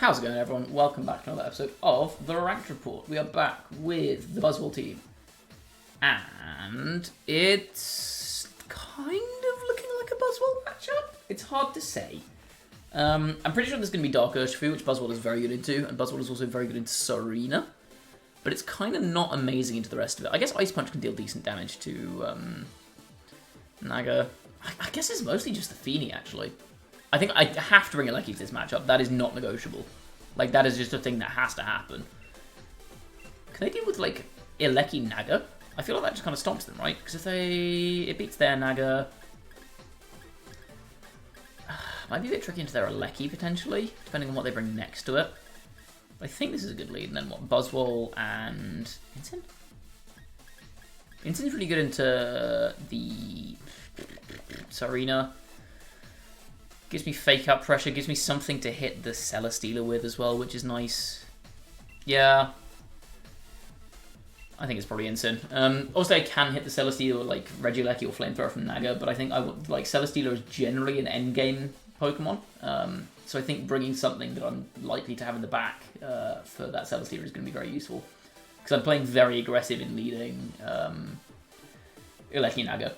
How's it going, everyone? Welcome back to another episode of The Ranked Report. We are back with the Buzzwole team. And it's kind of looking like a Buzzwole matchup. It's hard to say. I'm pretty sure there's going to be Dark Urshifu, which Buzzwole is very good into, and Buzzwole is also very good into Serena. But it's kind of not amazing into the rest of it. I guess Ice Punch can deal decent damage to Naga. I guess it's mostly just the Fini, actually. I think I have to bring Eleki to this matchup. That is not negotiable. Like, that is just a thing that has to happen. Can they deal with, like, Eleki Naga? I feel like that just kind of stomps them, right? Because if it beats their Naga... might be a bit tricky into their Eleki, potentially, depending on what they bring next to it. I think this is a good lead. And then what? Buzzwole and... Incin? Incin's really good into the... Serena. Gives me fake out pressure, gives me something to hit the Celesteela with as well, which is nice. Yeah. I think it's probably Incin. Also, I can hit the Celesteela with like Regieleki or Flamethrower from Naga, but I think like Celesteela is generally an endgame Pokemon. So I think bringing something that I'm likely to have in the back for that Celesteela is going to be very useful. Because I'm playing very aggressive in leading Eleki Naga.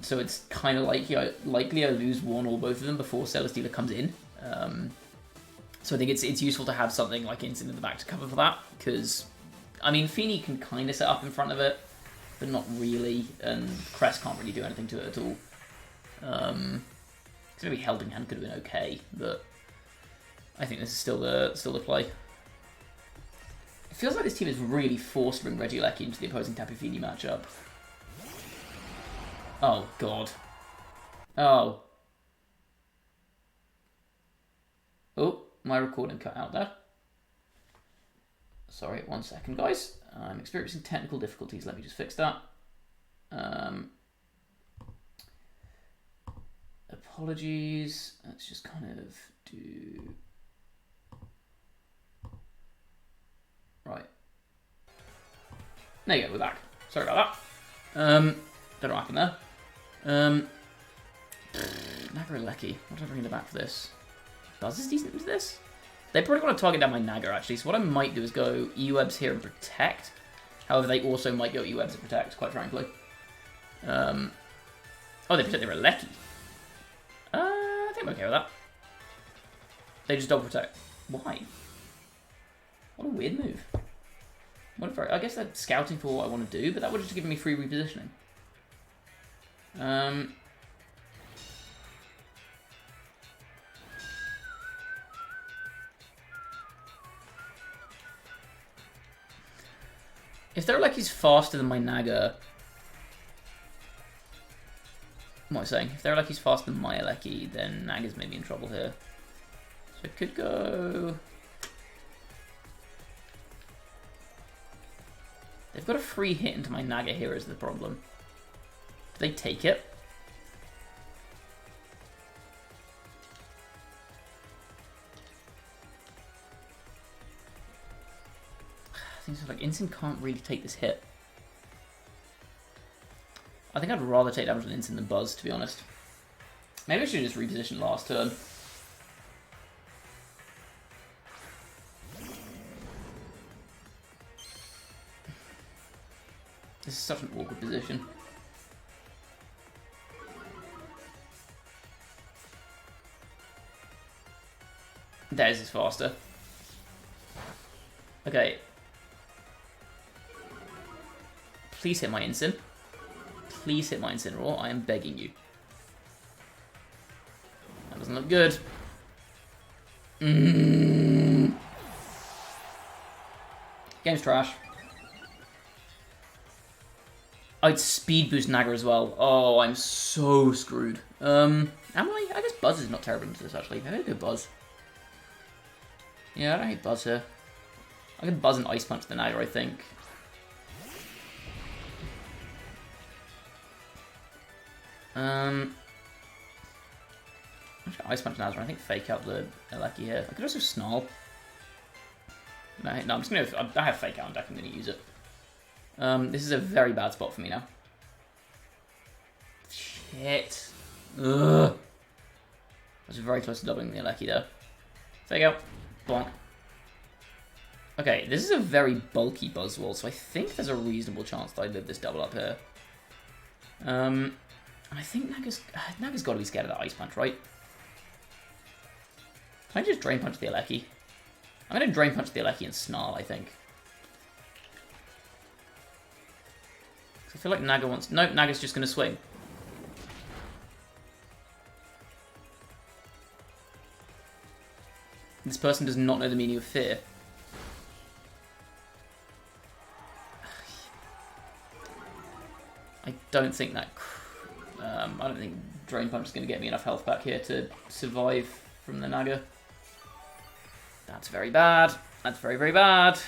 So it's kind of likely I lose one or both of them before Celesteela comes in. So I think it's useful to have something like Incin in the back to cover for that, because, I mean, Fini can kind of set up in front of it, but not really, and Crest can't really do anything to it at all. So maybe Helping Hand could have been okay, but I think this is still the play. It feels like this team is really forced to bring Regieleki into the opposing Tapu Fini matchup. Oh, God. Oh. Oh, my recording cut out there. Sorry, 1 second, guys. I'm experiencing technical difficulties. Let me just fix that. Apologies. Let's just kind of do... Right. There you go, we're back. Sorry about that. Don't know what happened there. Naga or Eleki? What do I bring in the back for this? Buzz is decent into this? They probably want to target down my Naga, actually, so what I might do is go Ewebs here and Protect. However, they also might go Ewebs and Protect, quite frankly. Oh, they protect their Eleki. I think I'm okay with that. They just double protect. Why? What a weird move. I guess they're scouting for what I want to do, but that would have just given me free repositioning. If their Eleki's faster than my Naga... What am I saying? If their Eleki's faster than my Eleki, then Naga's maybe in trouble here. So I could go... They've got a free hit into my Naga here is the problem. Do they take it? Things like Incin can't really take this hit. I think I'd rather take damage with Incin than Buzz, to be honest. Maybe I should just reposition last turn. This is such an awkward position. Theirs is faster. Okay. Please hit my Incin. Please hit my Incineroar. I am begging you. That doesn't look good. Game's trash. I'd speed boost Naga as well. Oh, I'm so screwed. Am I? I guess Buzz is not terrible into this, actually. Maybe I'll go Buzz. Yeah, I don't hate Buzz here. I can Buzz and Ice Punch the Naga, I think. Actually, Ice Punch Nazar. I think fake out the Eleki here. I could also Snarl. No, I'm just gonna. I have fake out on deck. I'm gonna use it. This is a very bad spot for me now. Shit. Ugh. I was very close to doubling the Eleki there. Fake out. Bonk. Okay, this is a very bulky Buzzwole, so I think there's a reasonable chance that I live this double up here. I think Naga's got to be scared of that Ice Punch, right? Can I just Drain Punch the Alecki? I'm going to Drain Punch the Alecki and Snarl, I think. I feel like Naga wants... Nope, Naga's just going to swing. This person does not know the meaning of fear. I don't think that... I don't think Drain Punch is going to get me enough health back here to survive from the Naga. That's very bad. That's very, very bad.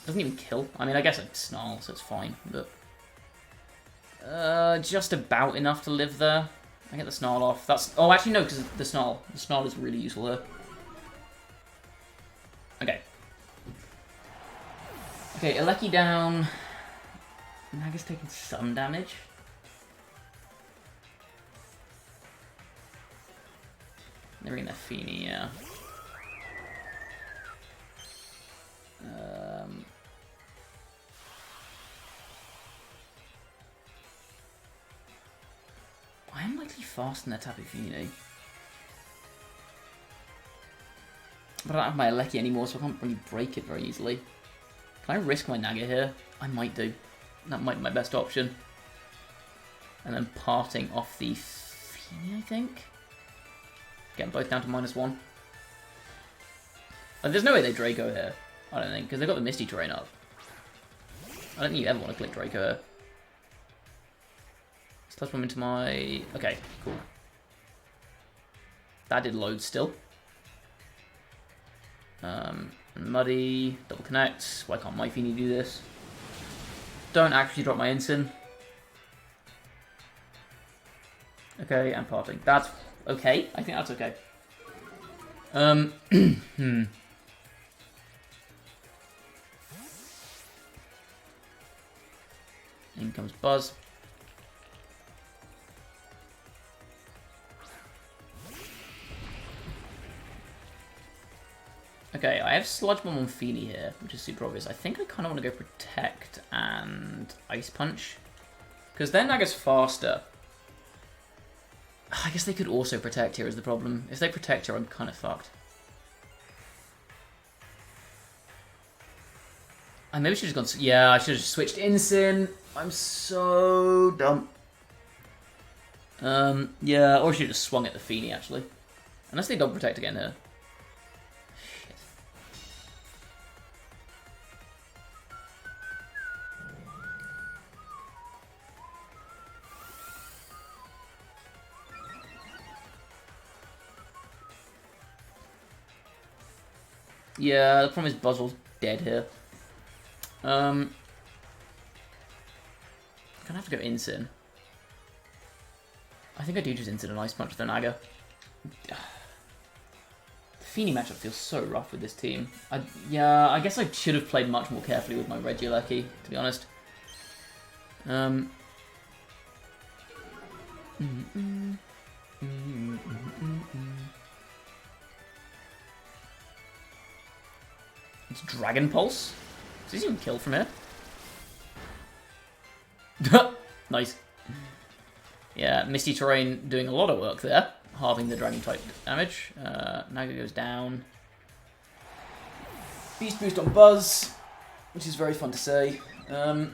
Doesn't even kill. I mean, I guess I'd Snarl, so it's fine, but... just about enough to live there. I get the Snarl off. That's... Oh, actually, no, because the Snarl. The Snarl is really useful there. Okay. Okay, Alecki down. Naga's taking some damage. They're in their Fini, yeah. I am likely faster than their Tapu Fini. But I don't have my Alecki anymore, so I can't really break it very easily. Can I risk my Naga here? I might do. That might be my best option. And then parting off the Fini, I think? Get them both down to -1. Like, there's no way they Draco here. I don't think, because they've got the Misty Terrain up. I don't think you ever want to click Draco here. Let's touch one into my... Okay, cool. That did load still. Muddy, double connect. Why can't my Fini do this? Don't actually drop my Ensign. Okay, and parting. That's okay. I think that's okay. In comes Buzz. Okay, I have Sludge Bomb on Fini here, which is super obvious. I think I kind of want to go Protect and Ice Punch. Because then Naga's faster. I guess they could also Protect here is the problem. If they Protect here, I'm kind of fucked. I maybe should have gone... Yeah, I should have switched Ensign. I'm so dumb. Yeah, or I should have just swung at the Fini, actually. Unless they double Protect again here. Yeah, the problem is Buzzwole's dead here. I'm gonna have to go Ensign. I think I do just Ensign and Ice Punch the Naga. The Fini matchup feels so rough with this team. Yeah, I guess I should have played much more carefully with my Regieleki, to be honest. It's Dragon Pulse. Does this even kill from here? Nice. Yeah, Misty Terrain doing a lot of work there. Halving the Dragon type damage. Naga goes down. Beast Boost on Buzz, which is very fun to say. Okay,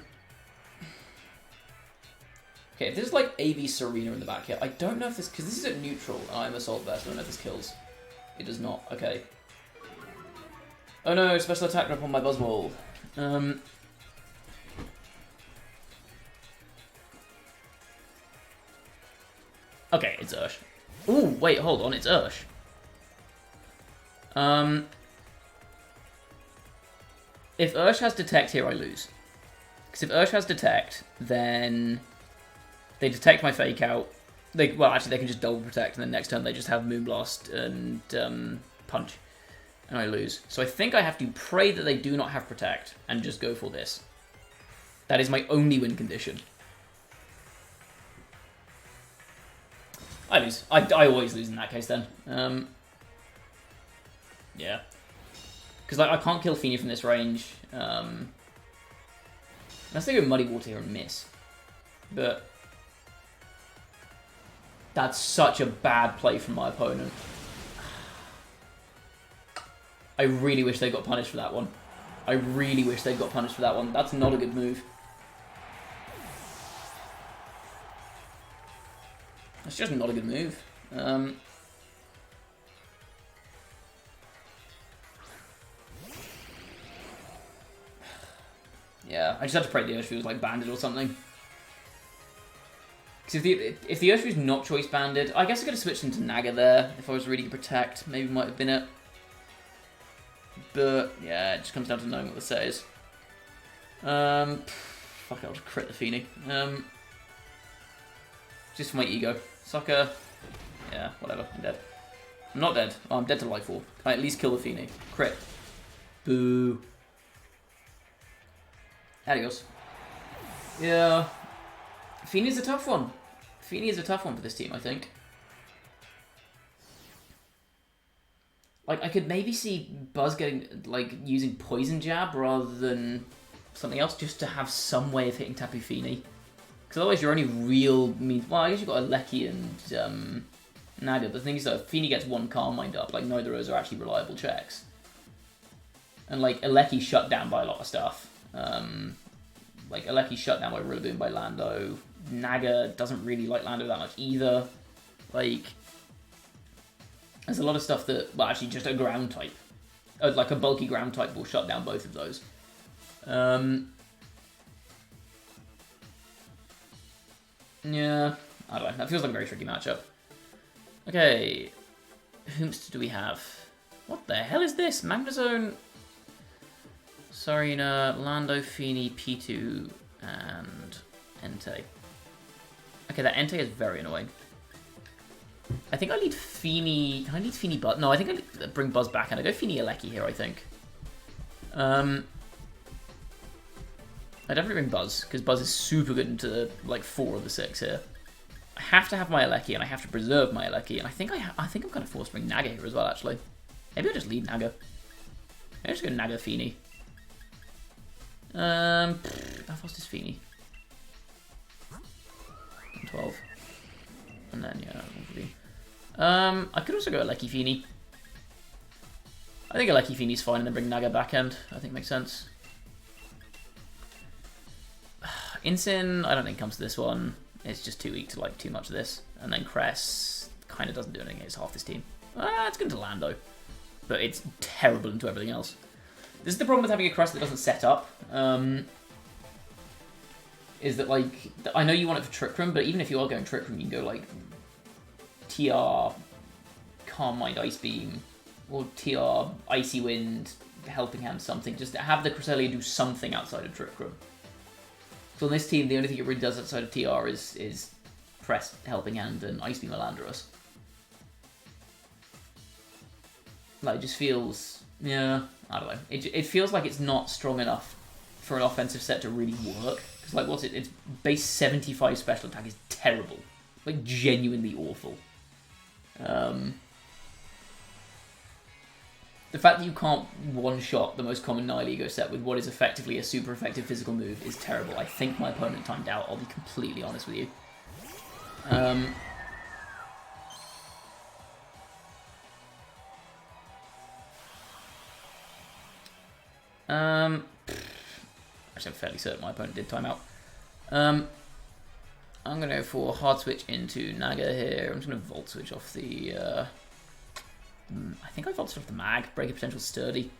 if there's like AV Serena in the back here, I don't know if this... Because this is at neutral, and I'm Assault Vest, I don't know if this kills. It does not, okay. Oh no, special attack drop on my Buzzwole. Okay, it's Ursh. Ooh, wait, hold on, it's Ursh. If Ursh has Detect here, I lose. Because if Ursh has Detect, then they detect my Fake Out. Well, actually, they can just double Protect, and then next turn they just have Moonblast and Punch. And I lose. So I think I have to pray that they do not have Protect and just go for this. That is my only win condition. I lose. I always lose in that case then. Yeah. Because like, I can't kill Fini from this range. Unless they go Muddy Water here and miss. But that's such a bad play from my opponent. I really wish they got punished for that one. I really wish they got punished for that one. That's not a good move. That's just not a good move. Yeah, I just had to pray the Urshifu was like banded or something. Because if the Urshifu's not choice banded, I guess I could have switched into Naga there if I was ready to protect. Maybe might have been it. But yeah, it just comes down to knowing what the set is. Fuck, I'll just crit the Fini. Just for my ego. Sucker. Yeah, whatever. I'm dead. I'm not dead. Oh, I'm dead to Life Orb. Can I at least kill the Fini? Crit. Boo. Adios. Yeah. Fini's a tough one. Fini is a tough one for this team, I think. Like, I could maybe see Buzz getting, like, using Poison Jab rather than something else just to have some way of hitting Tapu Fini. Because otherwise your only real means... Well, I guess you've got Aleki and Naga. The thing is that if Fini gets one Calm Mind up, like, neither of those are actually reliable checks. And, like, Aleki's shut down by a lot of stuff. Like, Aleki's shut down by Rillaboom, by Lando. Naga doesn't really like Lando that much either. Like... There's a lot of stuff that, well, actually just a ground type. Like a bulky ground type will shut down both of those. Yeah, I don't know. That feels like a very tricky matchup. Okay, whomst do we have? What the hell is this? Magnezone, Sarina, Lando, Fini, P2, and Entei. Okay, that Entei is very annoying. I think I need Fini... Can I need Fini Buzz? No, I think I need to bring Buzz back, and I go Fini Aleki here, I think. I definitely bring Buzz, because Buzz is super good into, like, 4 of the 6 here. I have to have my Aleki, and I have to preserve my Aleki, and I think I'm kind of forced to bring Naga here as well, actually. Maybe I'll just leave Naga. Maybe I'll just go Naga Fini. How fast is Fini? 12. And then, yeah, I could also go Aleki Fini. I think Aleki Fini's fine, and then bring Naga backhand. I think makes sense. Incin, I don't think comes to this one. It's just too weak to like too much of this. And then Cress kind of doesn't do anything against half this team. It's good to Lando, but it's terrible into everything else. This is the problem with having a Cress that doesn't set up. Is that, like, I know you want it for Trick Room, but even if you are going Trick Room, you can go, like, TR, Calm Mind, Ice Beam, or TR, Icy Wind, Helping Hand, something. Just to have the Cresselia do something outside of Trick Room. So on this team, the only thing it really does outside of TR is press Helping Hand and Ice Beam Alandros. Like, it just feels... Yeah, I don't know. It feels like it's not strong enough for an offensive set to really work. Because, like, what's it? Its base 75 special attack is terrible. Like, genuinely awful. The fact that you can't one-shot the most common Nihilego set with what is effectively a super effective physical move is terrible. I think my opponent timed out, I'll be completely honest with you. Actually, I'm fairly certain my opponent did time out. I'm going to go for hard switch into Naga here. I'm just going to volt switch off the... I think I volt switch off the mag. Break a potential sturdy.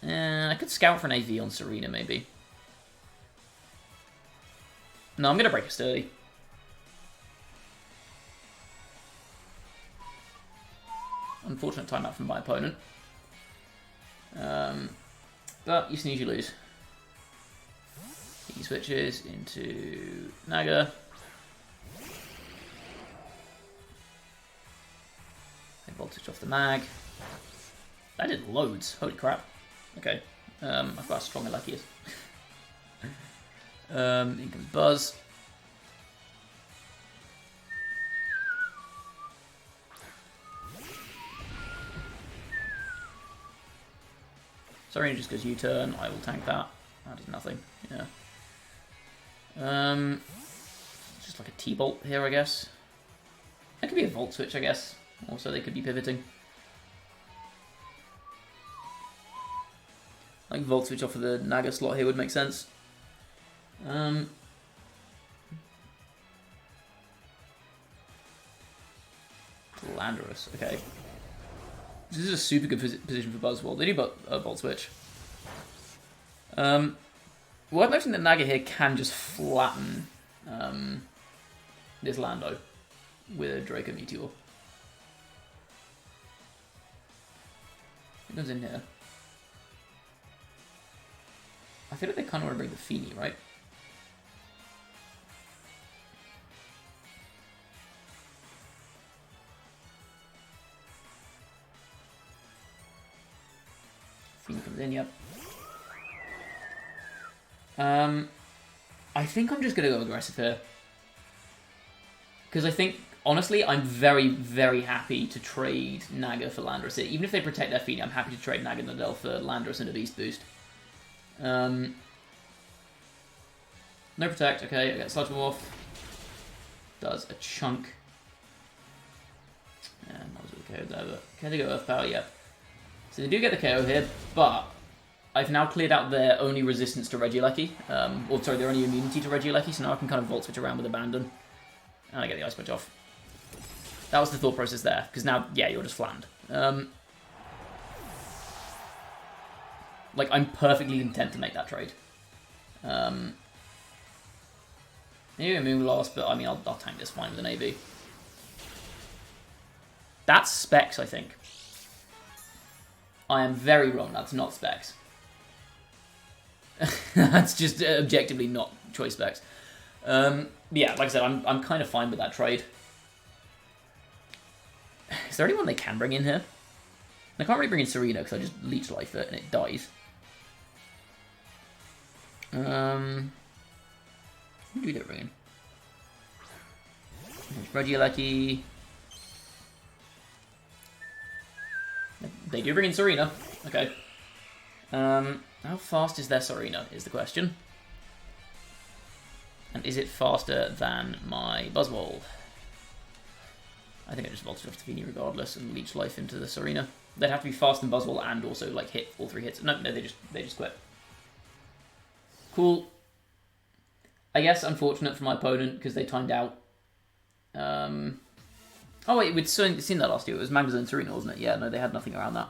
And I could scout for an AV on Serena, maybe. No, I'm going to break a sturdy. Unfortunate timeout from my opponent. But you snooze, you lose. He switches into Naga. And voltage off the mag. That did loads. Holy crap. Okay. I forgot how strong Aleki is. In comes Buzz. Sarina just goes U-turn. I will tank that. That does nothing. Yeah. Just like a T-bolt here, I guess. That could be a Volt Switch, I guess. Also, they could be pivoting. Like Volt Switch off of the Naga slot here would make sense. Landorus, okay. This is a super good position for Buzzwole. They do Volt Switch. Well, I've noticed that Naga here can just flatten this Lando with a Draco Meteor. It goes in here. I feel like they kind of want to bring the Fini, right? Fini comes in, yep. I think I'm just going to go aggressive here. Because I think, honestly, I'm very, very happy to trade Naga for Landorus. Even if they protect their Fini, I'm happy to trade Naga Nadell for Landorus and a Beast Boost. No protect, okay, I get Sludge Ball off. Does a chunk. And that was all KO there, but can they go Earth Power? Yep. So they do get the KO here, but I've now cleared out their only resistance to Regieleki. Or sorry, their only immunity to Regieleki, so now I can kind of Volt Switch around with Abandon. And I get the Ice Punch off. That was the thought process there, because now, yeah, you're just flattened. Like, I'm perfectly content to make that trade. Maybe a Moonblast, but I mean, I'll tank this fine with an AV. That's Specs, I think. I am very wrong, that's not Specs. That's just objectively not choice Specs. Yeah, like I said, I'm kind of fine with that trade. Is there anyone they can bring in here? I can't really bring in Sarina because I just Leech Life it and it dies. Who do we bring in? Regieleki. They do bring in Sarina. Okay. How fast is their Sarina is the question. And is it faster than my Buzzwole? I think I just vaulted off the Fini regardless and Leech Life into the Sarina. They'd have to be faster than Buzzwole and also like hit all 3 hits. No, they just quit. Cool. I guess unfortunate for my opponent because they timed out. Oh wait, we'd seen that last year. It was Magnezone Sarina, wasn't it? Yeah, no, they had nothing around that.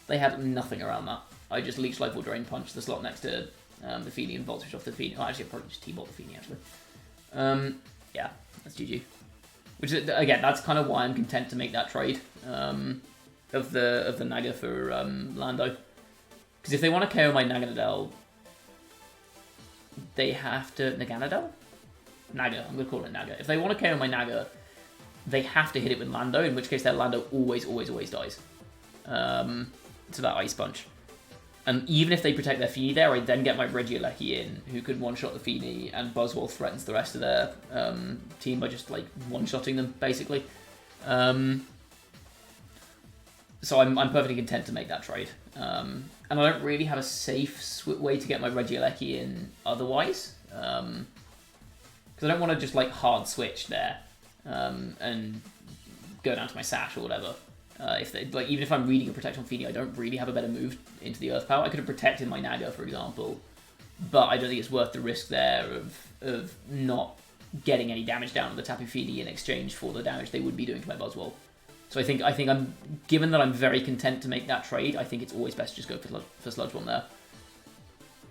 They had nothing around that. I just Leech Life or Drain Punch the slot next to the Fini and Volt Switch off the Fini. Oh, actually, I'd probably just T-Bolt the Fini, actually. Yeah, that's GG. Which, is, again, that's kind of why I'm content to make that trade of the Naga for Lando. Because if they want to KO my Naganadel, they have to... Naganadel? Naga, I'm going to call it Naga. If they want to KO my Naga, they have to hit it with Lando, in which case their Lando always dies. To that Ice Punch. And even if they protect their Fini there, I then get my Regieleki in, who could one-shot the Fini, and Buzzwole threatens the rest of their team by just, like, one-shotting them, basically. So I'm perfectly content to make that trade. And I don't really have a safe way to get my Regieleki in otherwise. Because I don't want to just, like, hard switch there and go down to my Sash or whatever. If they, like, even if I'm reading a Protect on Fini, I don't really have a better move into the Earth Power. I could have protected my Naga, for example, but I don't think it's worth the risk there of not getting any damage down on the Tapu Fini in exchange for the damage they would be doing to my Buzzwole. So I think I'm, given that I'm very content to make that trade, I think it's always best to just go for Sludge Bomb there.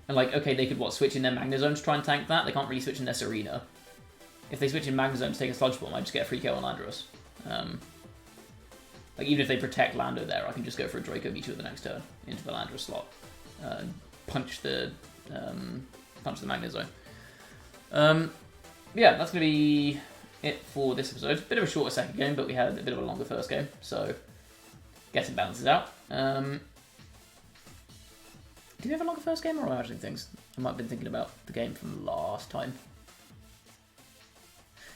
And like, okay, they could switch in their Magnezone to try and tank that. They can't really switch in their Sarina. If they switch in Magnezone to take a Sludge Bomb, I just get a free kill on Landorus. Like, even if they protect Lando there, I can just go for a Draco Meteor the next turn into the Landorus slot and punch the Magnezone. Yeah, that's going to be it for this episode. Bit of a shorter second game, but we had a bit of a longer first game, so guess it balances out. Did we have a longer first game, or am I imagining things? I might have been thinking about the game from last time.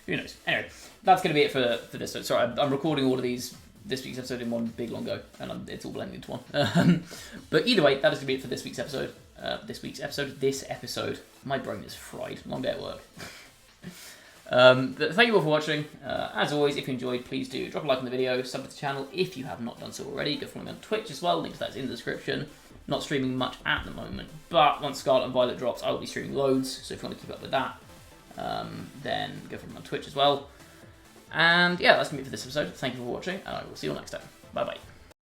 Who knows? Anyway, that's going to be it for this. So, sorry, I'm recording all of these this week's episode in one big long go, and it's all blended into one. But either way, that is going to be it for this week's episode. This episode. My brain is fried. Long day at work. But thank you all for watching. As always, if you enjoyed, please do drop a like on the video, sub to the channel if you have not done so already. Go follow me on Twitch as well. Link to that's in the description. Not streaming much at the moment, but once Scarlet and Violet drops, I will be streaming loads. So if you want to keep up with that, then go follow me on Twitch as well. And yeah, that's going to be it for this episode. Thank you for watching, and I will see you all next time. Bye bye.